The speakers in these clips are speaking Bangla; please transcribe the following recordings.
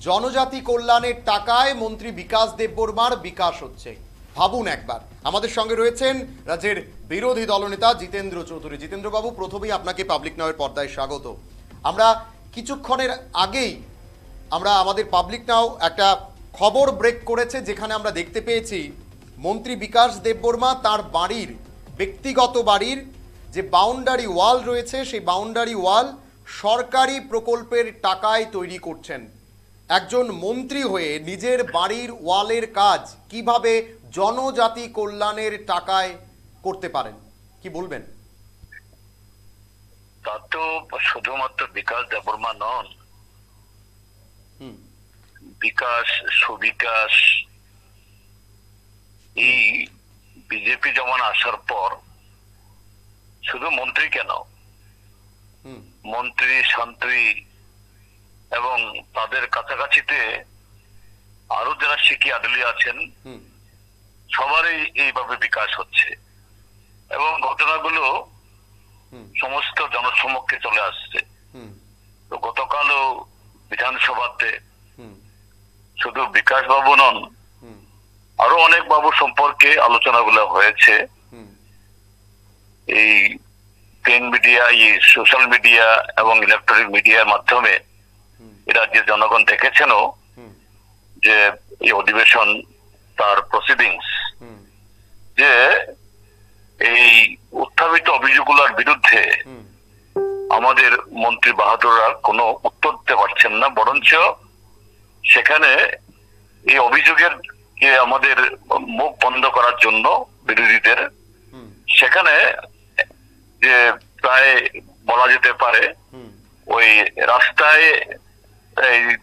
জনজাতি কল্যাণের টাকায় মন্ত্রী বিকাশ দেববর্মার বিকাশ হচ্ছে। ভাবুন একবার। আমাদের সঙ্গে রয়েছেন রাজ্যের বিরোধী দলনেতা জিতেন্দ্র চৌধুরী। জিতেন্দ্রবাবু, প্রথমেই আপনাকে পাবলিক নাওয়ের পর্দায় স্বাগত। আমরা কিছুক্ষণের আগেই আমাদের পাবলিক নাও একটা খবর ব্রেক করেছে, যেখানে আমরা দেখতে পেয়েছি মন্ত্রী বিকাশ দেববর্মা তার বাড়ির, ব্যক্তিগত বাড়ির যে বাউন্ডারি ওয়াল রয়েছে, সেই বাউন্ডারি ওয়াল সরকারি প্রকল্পের টাকায় তৈরি করছেন। একজন মন্ত্রী হয়ে নিজের বাড়ির ওয়ালের কাজ কিভাবে জনজাতি কল্যাণের টাকায় করতে পারেন, কি বলবেন? তা তো শুধুমাত্র বিকাশ দেববর্মা নন, বিকাশ, সুবিকাশ, এই বিজেপি যেমন আসার পর শুধু মন্ত্রী কেন, মন্ত্রী, শান্তি এবং তাদের কাছাকাছিতে আরো যারা শিকি আদলি আছেন, সবারই এইভাবে বিকাশ হচ্ছে এবং ঘটনাগুলো সমস্ত জনসমক্ষে চলে আসছে। তো গতকালও বিধানসভাতে শুধু বিকাশ বাবু নন, আরো অনেক বাবু সম্পর্কে আলোচনাগুলো হয়েছে। এই প্রিন্ট মিডিয়া, এই সোশ্যাল মিডিয়া এবং ইলেকট্রনিক মিডিয়ার মাধ্যমে রাজ্যের জনগণ দেখেছেনও যে এই অধিবেশন, তার প্রসিডিংস, যে এই উত্থাপিত অভিযোগগুলোর বিরুদ্ধে আমাদের মন্ত্রী বাহাদুররা কোনো উত্তর দিতে পারছেন না, বরঞ্চ সেখানে এই অভিযোগের আমাদের মুখ বন্ধ করার জন্য বিরোধীদের সেখানে যে প্রায় বলা যেতে পারে ওই রাস্তায়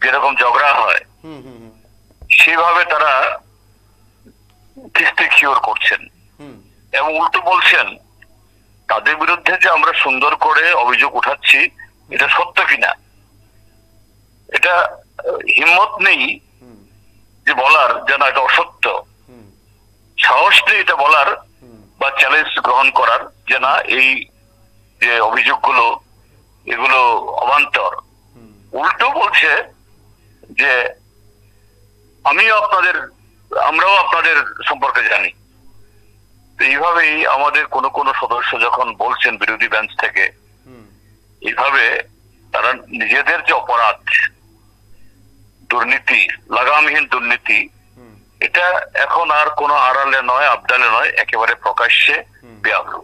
যেরকম ঝগড়া হয় সেভাবে তারা কিস্তি কিওর করছেন এবং উল্টো বলছেন তাদের বিরুদ্ধে যে আমরা সুন্দর করে অভিযোগ উঠাচ্ছি এটা সত্য কিনা। এটা হিম্মত নেই যে বলার যে না এটা অসত্য, সাহস নেই এটা বলার বা চ্যালেঞ্জ গ্রহণ করার যে না এই যে অভিযোগগুলো এগুলো অবান্তর। উল্টো বলছে যে আমরাও আপনাদের সম্পর্কে জানি। এইভাবেই আমাদের কোন সদস্য যখন বলছেন বিরোধী বেঞ্চ থেকে, এইভাবে তারা নিজেদের যে অপরাধ, দুর্নীতি, লাগামহীন দুর্নীতি, এটা এখন আর কোনো আড়ালে নয়, আবডালে নয়, একেবারে প্রকাশ্যে ব্যাপ্ত।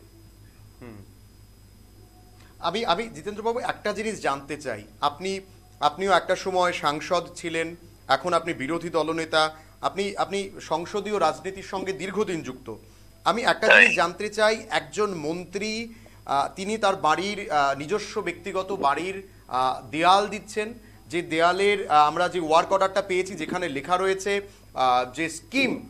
আমি জিতেন্দ্রবাবু একটা জিনিস জানতে চাই, আপনিও একটা সময় সাংসদ ছিলেন, এখন আপনি বিরোধী দলনেতা, আপনি সংসদীয় রাজনীতির সঙ্গে দীর্ঘদিন যুক্ত। আমি একটা জিনিস জানতে চাই, একজন মন্ত্রী তিনি তার বাড়ির, নিজস্ব ব্যক্তিগত বাড়ির দেয়াল দিচ্ছেন, যে দেয়ালের আমরা যে ওয়ার্ক অর্ডারটা পেয়েছি যেখানে লেখা রয়েছে যে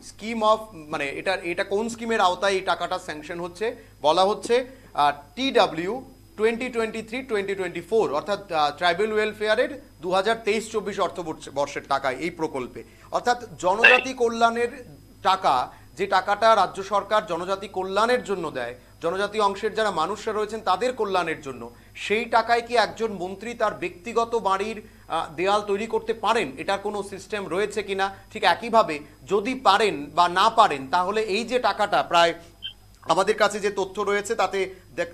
স্কিম অফ, মানে এটা কোন স্কিমের আওতায় এই টাকাটা স্যাংশন হচ্ছে, বলা হচ্ছে TW 2023-2024, অর্থাৎ ট্রাইবাল ওয়েলফেয়ারের 2023-24 অর্থবর্ষের টাকায় এই প্রকল্পে, অর্থাৎ জনজাতি কল্যাণের টাকা, যে টাকাটা রাজ্য সরকার জনজাতি কল্যাণের জন্য দেয়, জনজাতি অংশের যারা মানুষরা রয়েছেন তাদের কল্যাণের জন্য, সেই টাকায় কি একজন মন্ত্রী তার ব্যক্তিগত বাড়ির দেয়াল তৈরি করতে পারেন? এটার কোনো সিস্টেম রয়েছে কিনা? ঠিক একইভাবে যদি পারেন বা না পারেন, তাহলে এই যে টাকাটা, প্রায় আমাদের কাছে যে তথ্য রয়েছে তাতে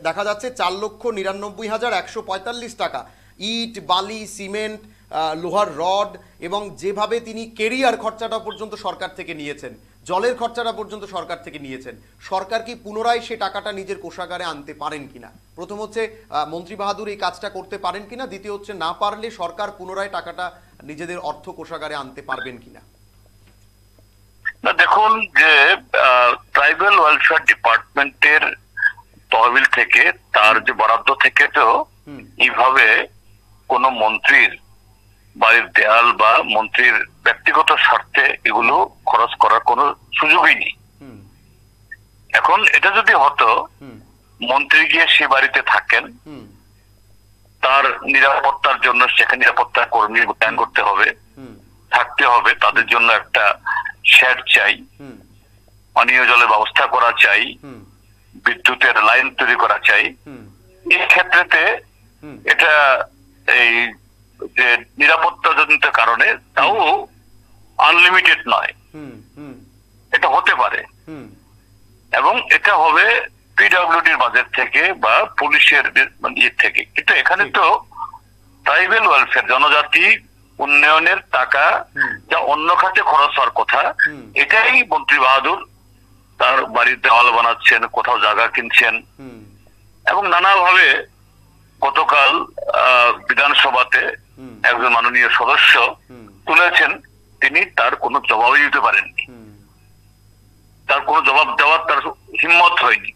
দেখা যাচ্ছে 4,99,145 টাকা, ইট, বালি, সিমেন্ট, লোহার রড এবং যেভাবে তিনি কেরিয়ার খরচাটা পর্যন্ত সরকার থেকে নিয়েছেন, জলের খরচাটা পর্যন্ত সরকার থেকে নিয়েছেন, সরকার কি পুনরায় সে টাকাটা নিজের কোষাগারে আনতে পারেন কিনা? প্রথম হচ্ছে মন্ত্রী বাহাদুর এই কাজটা করতে পারেন কিনা, দ্বিতীয় হচ্ছে না পারলে সরকার পুনরায় টাকাটা নিজেদের অর্থ কোষাগারে আনতে পারবেন কিনা? না, দেখুন যে ট্রাইবাল ওয়েলফেয়ার ডিপার্টমেন্টের তহবিল থেকে, তার যে বরাদ্দ থেকে তো এইভাবে কোন মন্ত্রীর বাড়ির দেয়াল বা মন্ত্রীর ব্যক্তিগত স্বার্থে এগুলো খরচ করার কোনো সুযোগই নেই। এখন এটা যদি হতো, মন্ত্রী গিয়ে সে বাড়িতে থাকেন, তার নিরাপত্তার জন্য সেখানে নিরাপত্তা কর্মী মোতায়েন করতে হবে, থাকতে হবে, তাদের জন্য একটা শেড চাই, পানীয় জলের ব্যবস্থা করা চাই, বিদ্যুতের লাইন তৈরি করা চাই। এই ক্ষেত্রেতে এটা এই যে নিরাপত্তাজনিত কারণে তাও আনলিমিটেড নয়, এটা হতে পারে এবং এটা হবে পিডব্লিউডির বাজেট থেকে বা পুলিশের ইয়ে থেকে। কিন্তু এখানে তো ট্রাইবেল ওয়েলফেয়ার, জনজাতি উন্নয়নের টাকা যা অন্য খাতে খরচ হওয়ার কথা, এটাই মন্ত্রী বাহাদুর তার বাড়ির দেওয়াল বানাচ্ছেন, কোথাও জায়গা কিনছেন এবং নানাভাবে গতকাল বিধানসভাতে একজন মাননীয় সদস্য তুলেছেন, তিনি তার কোনো জবাবই দিতে পারেননি, তার কোনো জবাব দেওয়ার তার হিম্মত হয়নি।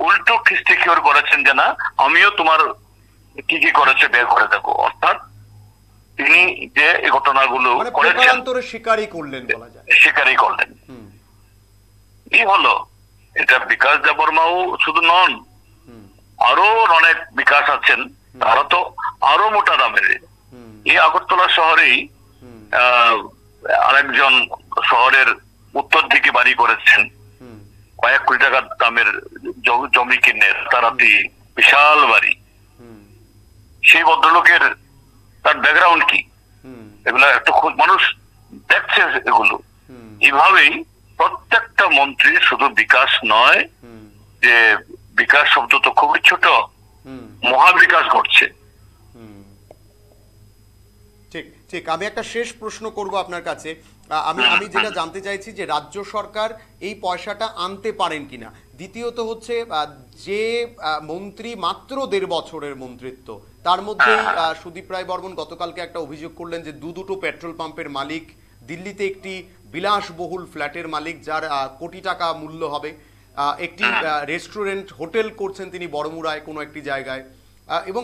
উল্টো খিস্তি খিওর করেছেন যে না আমিও তোমার কি কি করেছে বের করে দেবো। অর্থাৎ তিনি যে এই ঘটনাগুলো করেছেন স্বীকারই করলেন। এই হলো এটা। বিকাশ দেববর্মাও শুধু নন, আরো অনেক বিকাশ আছেন, তারা তো আরো মোটা দামের। এই আগরতলা শহরেই আরেকজন শহরের উত্তর দিকে বাড়ি করেছেন, কয়েক কোটি টাকা দামের জমি কিনে তারাতি বিশাল বাড়ি। সেই ভদ্রলোকের তার ব্যাকগ্রাউন্ড কি, এগুলো একটু মানুষ দেখছে এগুলো। এইভাবেই প্রত্যেকটা মন্ত্রী শুধু বিকাশ নয়, যে বিকাশ শব্দ তো খুবই ছোট, মহাবিকাশ ঘটছে। ঠিক ঠিক। আমি একটা শেষ প্রশ্ন করব আপনার কাছে। আমি যেটা জানতে চাইছি যে রাজ্য সরকার এই পয়সাটা আনতে পারেন কিনা। দ্বিতীয়ত হচ্ছে যে মন্ত্রী মাত্র 1.5 বছরের মন্ত্রিত্ব, তার মধ্যেই সুদীপ রায় বর্মন গতকালকে একটা অভিযোগ করলেন যে দুটো পেট্রোল পাম্পের মালিক, দিল্লিতে একটি বিলাসবহুল ফ্ল্যাটের মালিক যার কোটি টাকা মূল্য হবে, একটি রেস্টুরেন্ট হোটেল করছেন তিনি বড়মুড়ায় কোনো একটি জায়গায়, এবং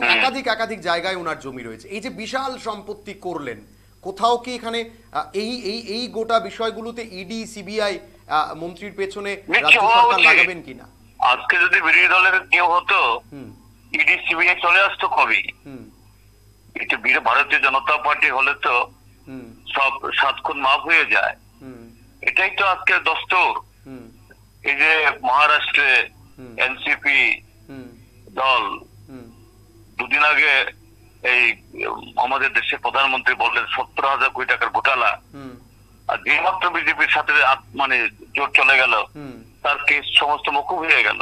একাধিক জায়গায় ওনার জমি রয়েছে। এই যে বিশাল সম্পত্তি করলেন, কোথাও কি এখানে এই গোটা বিষয়গুলোতে ইডি সিবিআই মন্ত্রীর পেছনে রাজ্য সরকার লাগাবেন কিনা? আজকে যদি বিরোধী দলের কেউ হতো, ইডি সিবিআই চলে আসতো কবে। এটা ভারতীয় জনতা পার্টি হলে তো সব 7 খুন মাফ হয়ে যায়। এটাই তো আজকে দস্তর। এই যে মহারাষ্ট্রে এনসিপি দল দুদিন আগে এই আমাদের দেশের প্রধানমন্ত্রী বললেন 70,000 কোটি টাকার ঘোটালা, আর যে মাত্র বিজেপির সাথে মানে জোট চলে গেল, তার কেস সমস্ত মকুব হয়ে গেল।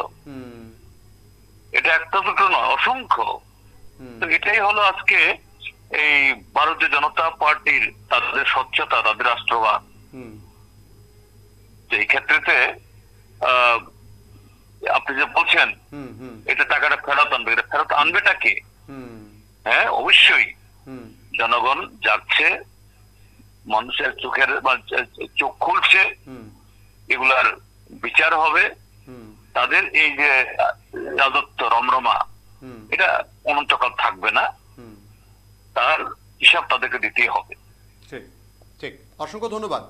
এটা একটা দুটো নয়, অসংখ্য। তো এটাই হলো আজকে এই ভারতীয় জনতা পার্টির তাদের স্বচ্ছতা, তাদের রাষ্ট্রবাদ। এই ক্ষেত্রেতে আপনি যে বলছেন এটা টাকাটা ফেরত আনবে, এটা ফেরত আনবেটা কে? হ্যাঁ, অবশ্যই জনগণ যাচ্ছে, মানুষের চোখ খুলছে, এগুলার বিচার হবে। তাদের এই যে রাজত্ব রমরমা, এটা অনন্তকাল থাকবে না, তার হিসাব তাদেরকে দিতেই হবে। ঠিক ঠিক। অসংখ্য ধন্যবাদ।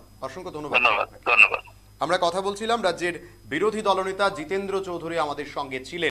ধন্যবাদ। আমরা কথা বলছিলাম, রাজ্যের বিরোধী দলনেতা জিতেন্দ্র চৌধুরী আমাদের সঙ্গে ছিলেন।